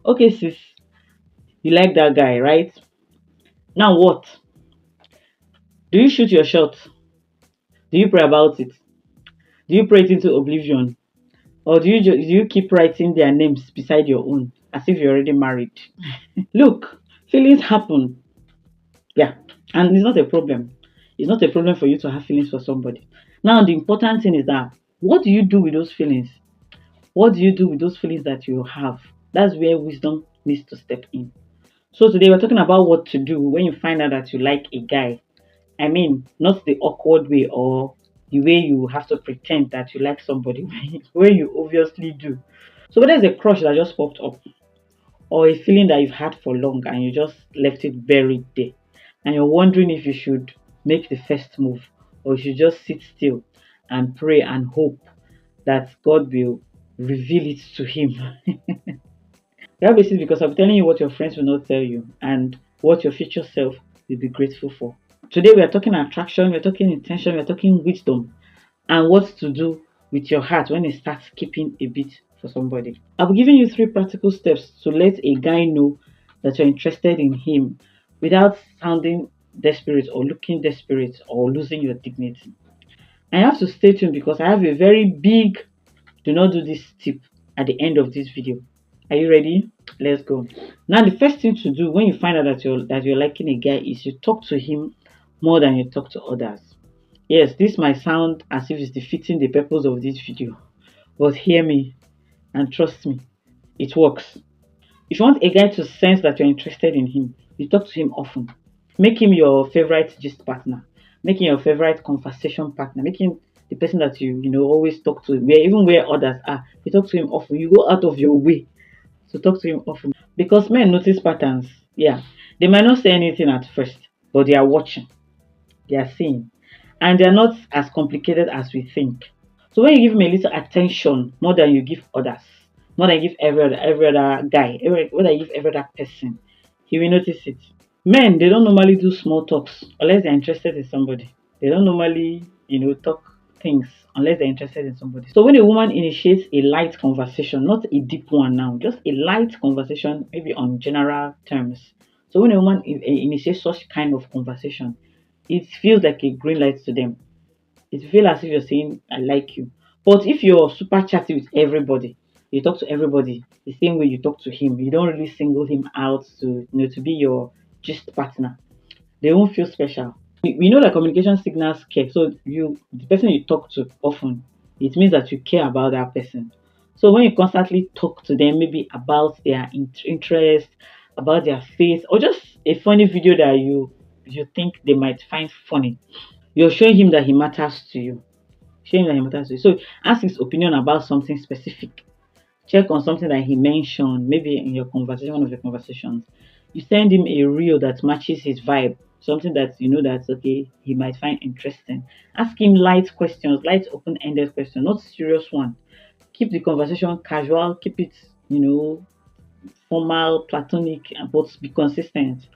Okay, sis, you like that guy, right? Now what? Do you shoot your shot? Do you pray about it? Do you pray it into oblivion? Or do you keep writing their names beside your own as if you're already married? Look, feelings happen. Yeah. And it's not a problem. It's not a problem for you to have feelings for somebody. Now the important thing is that what do you do with those feelings? What do you do with those feelings that you have? That's where wisdom needs to step in. So today we're talking about what to do when you find out that you like a guy. I mean, not the awkward way or the way you have to pretend that you like somebody when you obviously do. So whether it's a crush that just popped up or a feeling that you've had for long and you just left it buried there and you're wondering if you should make the first move or you should just sit still and pray and hope that God will reveal it to him. You have a seat because I'm telling you what your friends will not tell you and what your future self will be grateful for. Today we are talking attraction, we're talking intention, we're talking wisdom and what to do with your heart when it starts keeping a bit for somebody. I've given you three practical steps to let a guy know that you're interested in him without sounding desperate or looking desperate or losing your dignity. I have to stay tuned because I have a very big do not do this tip at the end of this video. Are you ready? Let's go. Now the first thing to do when you find out that you're liking a guy is you talk to him more than you talk to others. Yes, this might sound as if it's defeating the purpose of this video, but hear me and trust me, it works. If you want a guy to sense that you're interested in him, you talk to him often. Make him your favorite gist partner. Make him your favorite conversation partner. Make him the person that you always talk to. Where even where others are, you talk to him often. You go out of your way to talk to him often because men notice patterns. Yeah, they might not say anything at first, but they are watching. They are seeing, and they are not as complicated as we think. So when you give him a little attention more than you give others, more than you give every other guy, more than you give every other person, he will notice it. Men, they don't normally do small talks unless they're interested in somebody. They don't normally talk things unless they're interested in somebody. So when a woman initiates a light conversation, not a deep one now, just a light conversation, maybe on general terms. So when a woman initiates such kind of conversation, it feels like a green light to them. It feels as if you're saying, I like you. But if you're super chatty with everybody, you talk to everybody the same way you talk to him, you don't really single him out to be your gist partner. They won't feel special. We know that communication signals care. So the person you talk to often, it means that you care about that person. So when you constantly talk to them, maybe about their interest, about their face, or just a funny video that you think they might find funny, you're showing him that he matters to you. Showing that he matters to you. So ask his opinion about something specific. Check on something that he mentioned, maybe in your conversation, one of your conversations. You send him a reel that matches his vibe, something that you know that's okay, he might find interesting. Ask him light questions, light open-ended questions, not serious one. Keep the conversation casual, keep it formal, platonic, but be consistent.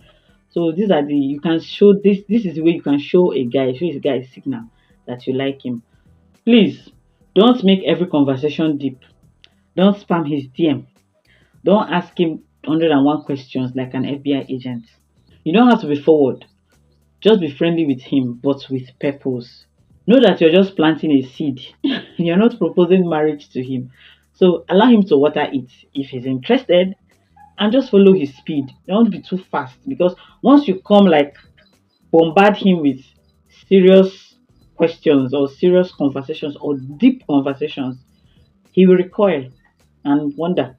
So these are the you can show this. This is the way you can show a guy a signal that you like him. Please don't make every conversation deep. Don't spam his DM. Don't ask him 101 questions like an FBI agent. You don't have to be forward. Just be friendly with him, but with purpose. Know that you're just planting a seed. You're not proposing marriage to him. So allow him to water it. If he's interested, and just follow his speed. Don't be too fast because once you come like bombard him with serious questions or serious conversations or deep conversations, he will recoil and wonder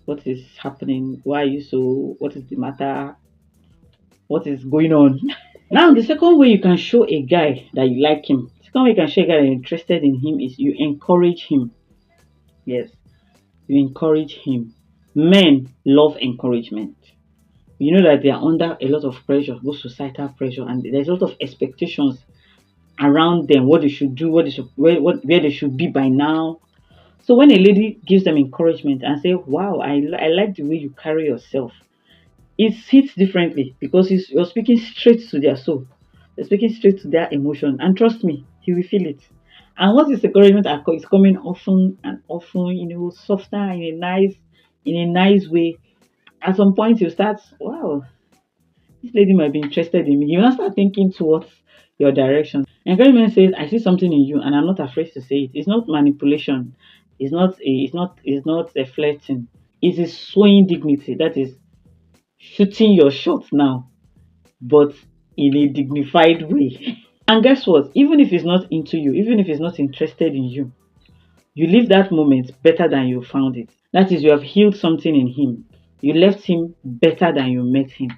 what is happening, why are you so, what is the matter, what is going on. Now the second way you can show a guy that you like him, second way you can show a guy that you're interested in him is you encourage him. Yes, you encourage him. Men love encouragement. You know that they are under a lot of pressure, both societal pressure, and there's a lot of expectations around them, what they should do, where they should be by now. So when a lady gives them encouragement and say, "Wow, I like the way you carry yourself," it hits differently because you're speaking straight to their soul. You're speaking straight to their emotion, and trust me, he will feel it. And once this encouragement is coming often and often, softer in a nice way, At some point, you start, wow, this lady might be interested in me. You now start thinking towards your direction. Encouragement says, I see something in you and I'm not afraid to say it. It's not manipulation. It's not a flirting. It is showing dignity. That is shooting your shot now, but in a dignified way. And guess what? Even if he's not into you, even if he's not interested in you, you leave that moment better than you found it. That is, you have healed something in him. You left him better than you met him.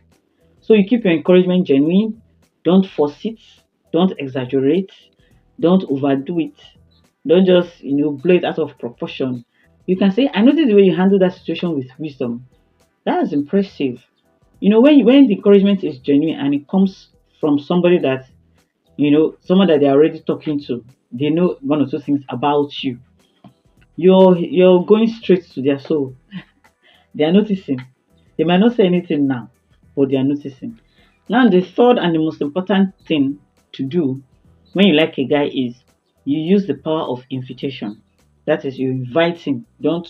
So you keep your encouragement genuine. Don't force it. Don't exaggerate. Don't overdo it. Don't just, blow it out of proportion. You can say, I noticed the way you handle that situation with wisdom. That is impressive. When the encouragement is genuine and it comes from somebody that, someone that they're already talking to, they know one or two things about you. You're going straight to their soul. They are noticing. They might not say anything now, but they are noticing. Now, the third and the most important thing to do when you like a guy is you use the power of invitation. That is, you invite him. Don't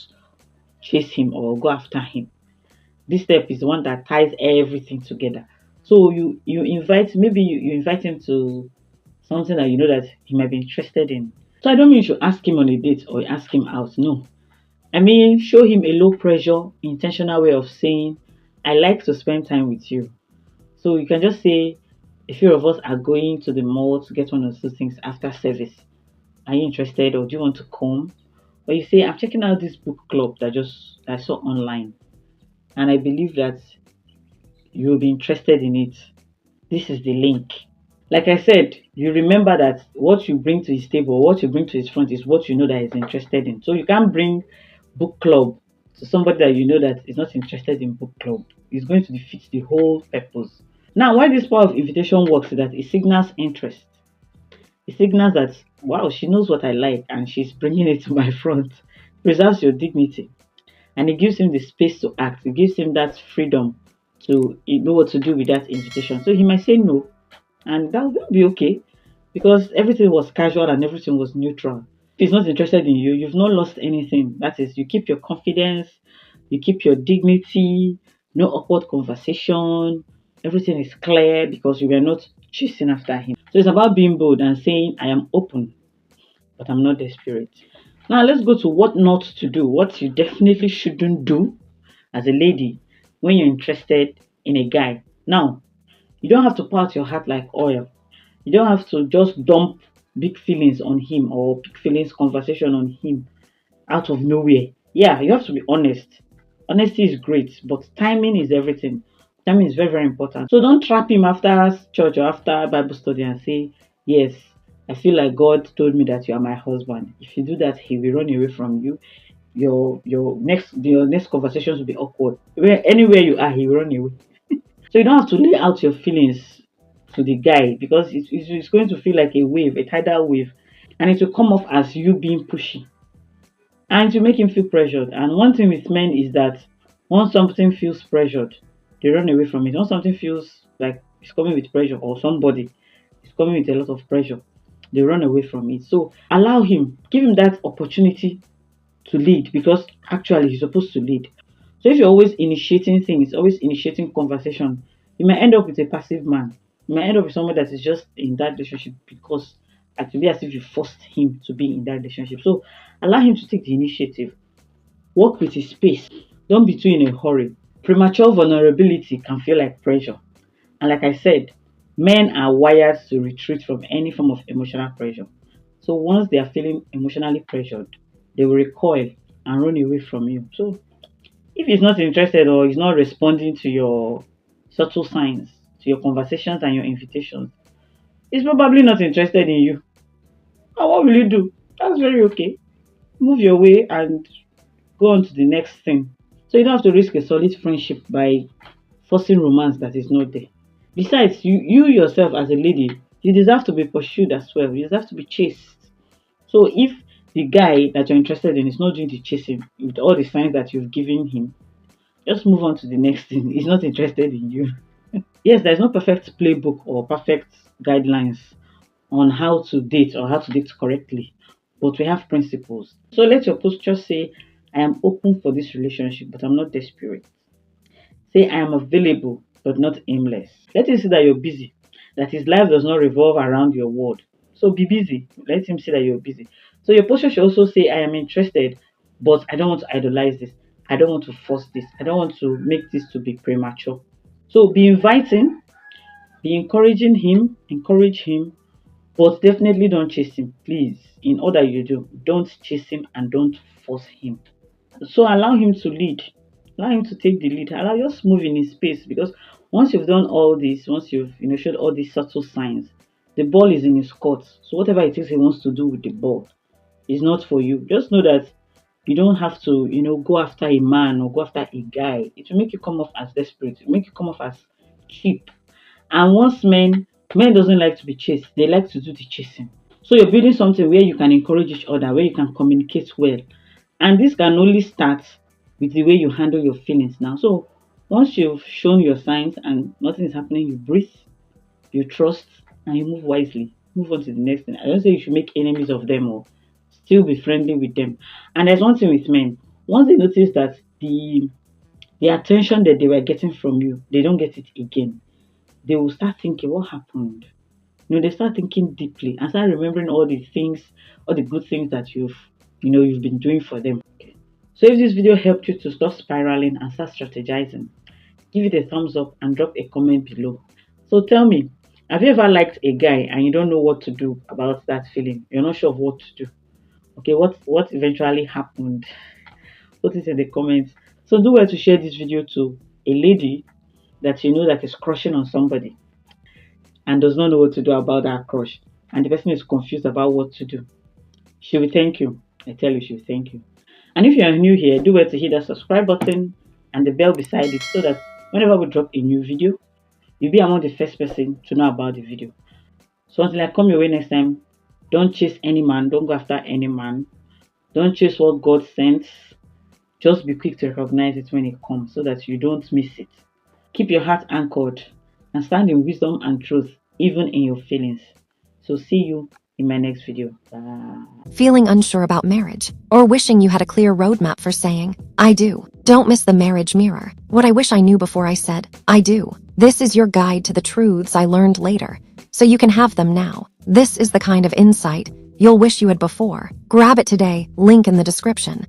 chase him or go after him. This step is the one that ties everything together. So you invite, maybe you invite him to something that you know that he might be interested in. So I don't mean you should ask him on a date or ask him out. No, I mean, show him a low pressure, intentional way of saying, I like to spend time with you. So you can just say, a few of us are going to the mall to get one or two things after service. Are you interested or do you want to come? Or you say, I'm checking out this book club that just I saw online. And I believe that you'll be interested in it. This is the link. Like I said, you remember that what you bring to his table, what you bring to his front is what you know that he's interested in. So you can't bring book club to somebody that you know that is not interested in book club. It's going to defeat the whole purpose. Now, why this power of invitation works is that it signals interest. It signals that, wow, she knows what I like and she's bringing it to my front. Preserves your dignity. And it gives him the space to act. It gives him that freedom to know what to do with that invitation. So he might say no, and that will be okay because everything was casual and everything was neutral. If he's not interested in you, you've not lost anything. That is, you keep your confidence, you keep your dignity, no awkward conversation, everything is clear because you were not chasing after him. So it's about being bold and saying, I am open, but I'm not desperate. Now let's go to what not to do, what you definitely shouldn't do as a lady when you're interested in a guy. Now, you don't have to pour out your heart like oil. You don't have to just dump big feelings on him or big feelings conversation on him out of nowhere. Yeah, you have to be honest. Honesty is great, but timing is everything. Timing is very, very important. So don't trap him after church or after Bible study and say, yes, I feel like God told me that you are my husband. If you do that, he will run away from you. Your next conversations will be awkward. Anywhere you are, he will run away. So you don't have to lay out your feelings to the guy because it's going to feel like a wave, a tidal wave, and it will come off as you being pushy and to make him feel pressured. And one thing with men is that once something feels pressured, they run away from it. Once something feels like it's coming with pressure or somebody is coming with a lot of pressure, they run away from it. So allow him, give him that opportunity to lead because actually he's supposed to lead. So if you're always initiating things, always initiating conversation, you might end up with a passive man. You might end up with someone that is just in that relationship because it will be as if you forced him to be in that relationship. So allow him to take the initiative. Work with his pace. Don't be too in a hurry. Premature vulnerability can feel like pressure. And like I said, men are wired to retreat from any form of emotional pressure. So once they are feeling emotionally pressured, they will recoil and run away from you. So if he's not interested or he's not responding to your subtle signs, to your conversations and your invitations, he's probably not interested in you. And what will you do? That's very okay. Move your way and go on to the next thing. So you don't have to risk a solid friendship by forcing romance that is not there. Besides, you yourself as a lady, you deserve to be pursued as well. You deserve to be chased. So if the guy that you're interested in is not doing the chasing with all the signs that you've given him, just move on to the next thing. He's not interested in you. Yes, there's no perfect playbook or perfect guidelines on how to date or how to date correctly, but we have principles. So let your posture say, I am open for this relationship, but I'm not desperate. Say, I am available, but not aimless. Let him see that you're busy, that his life does not revolve around your word. So be busy. Let him see that you're busy. So your posture should also say, I am interested, but I don't want to idolize this. I don't want to force this. I don't want to make this to be premature. So be inviting, be encourage him, but definitely don't chase him. Please, in all that you do, don't chase him and don't force him. So allow him to lead. Allow him to take the lead. Allow just move in his space, because once you've done all this, once you've showed all these subtle signs, the ball is in his court. So whatever it is he wants to do with the ball is not for you. Just know that you don't have to, go after a man or go after a guy. It will make you come off as desperate. It will make you come off as cheap. And once men doesn't like to be chased, they like to do the chasing. So you're building something where you can encourage each other, where you can communicate well. And this can only start with the way you handle your feelings now. So once you've shown your signs and nothing is happening, you breathe, you trust, and you move wisely. Move on to the next thing. I don't say you should make enemies of them or still be friendly with them. And there's one thing with men. Once they notice that the attention that they were getting from you, they don't get it again, they will start thinking, what happened? They start thinking deeply and start remembering all the things, all the good things that you've been doing for them. Okay. So if this video helped you to stop spiraling and start strategizing, give it a thumbs up and drop a comment below. So tell me, have you ever liked a guy and you don't know what to do about that feeling? You're not sure of what to do. Okay, what eventually happened? Put it in the comments. So do well to share this video to a lady that you know that is crushing on somebody and does not know what to do about that crush, and the person is confused about what to do. She will thank you. I tell you, she will thank you. And if you are new here, do well to hit that subscribe button and the bell beside it, so that whenever we drop a new video, you'll be among the first person to know about the video. So until I come your way next time, don't chase any man, don't go after any man, don't chase what God sends. Just be quick to recognize it when it comes, so that you don't miss it. Keep your heart anchored and stand in wisdom and truth, even in your feelings. So see you in my next video. Bye. Feeling unsure about marriage, or wishing you had a clear roadmap for saying, I do. Don't miss the marriage mirror. What I wish I knew before I said, I do. This is your guide to the truths I learned later, so you can have them now. This is the kind of insight you'll wish you had before. Grab it today, link in the description.